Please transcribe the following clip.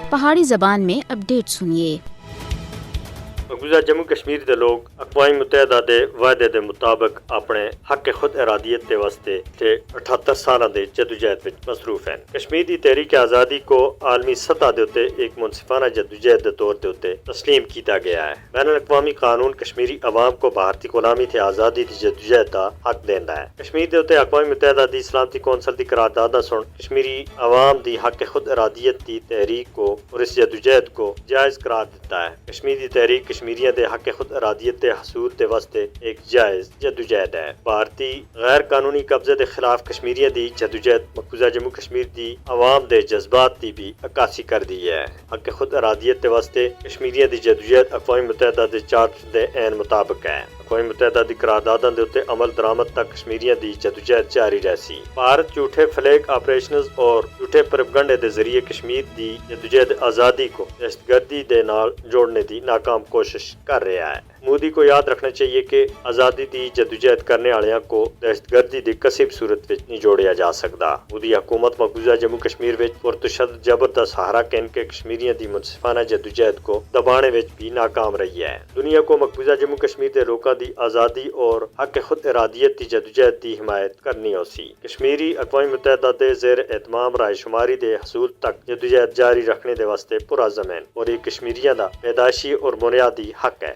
پہاڑی زبان میں اپڈیٹ سنیے۔ مقبوضہ جموں کشمیر دے لوگ اقوام متحدہ دے وعدے دے مطابق اپنے حق خود ارادیت دے واسطے 78 سالاں دے جدوجہد وچ مصروف ہیں۔ کشمیر دی تحریک آزادی کو عالمی سطح دے اتے ایک منصفانہ جدوجہد دے طور دے اتے تسلیم کیتا گیا ہے۔ بین الاقوامی قانون کشمیری عوام کو بھارتی غلامی تے آزادی دی جدوجہد دا حق دیندا ہے۔ کشمیر دے اتے اقوام متحدہ دی سلامتی کونسل دی قرارداد سن کشمیری عوام دی حق خود ارادیت دی تحریک کو اور اس جدوجہد کو جائز قرار دیتا ہے۔ کشمیر دی تحریک کشمیریوں دے حق خود ارادیت دے حصول دے واسطے ایک جائز جدوجہد ہے۔ بھارتی غیر قانونی قبضے دے خلاف کشمیریوں دی جدوجہد مقبوضہ جموں کشمیر دی عوام دے جذبات دی بھی عکاسی کر دی ہے۔ حق خود ارادیت دے واسطے کشمیریوں دی جدوجہد اقوام متحدہ دے چارٹر دے عین مطابق ہے۔ اقوام متحدہ دی قرارداداں دے اتے عمل درآمد تک کشمیریوں دی جدوجہد جاری رہسی۔ بھارت جھوٹے فلیگ آپریشنز اور جھوٹے پروپیگنڈے دے ذریعے کشمیر دی جدوجہد آزادی کو دہشت گردی دے نال جوڑنے دی ناکام کوشش کر رہا ہے۔ مودی کو یاد رکھنا چاہیے کہ آزادی دی جدوجہد کرنے والوں کو دہشت گردی دی کسی بھی صورت وچ نہیں جوڑیا جا سکتا۔ مودی حکومت مقبوضہ جموں کشمیر وچ پرتشدد جبر دا سہارا کہن کے کشمیریوں دی منصفانہ جدوجہد کو دبانے وچ بھی ناکام رہی ہے۔ دنیا کو مقبوضہ جموں کشمیر دے لوکاں دی آزادی اور حق خود ارادیت دی جدوجہد دی حمایت کرنی ہوسی۔ کشمیری اقوام متحدہ دے زیر اہتمام رائے شماری دے حصول تک جدوجہد جاری رکھنے دے واسطے پرعزم ہیں اور یہ کشمیریوں دا پیدائشی اور بنیادی حق ہے۔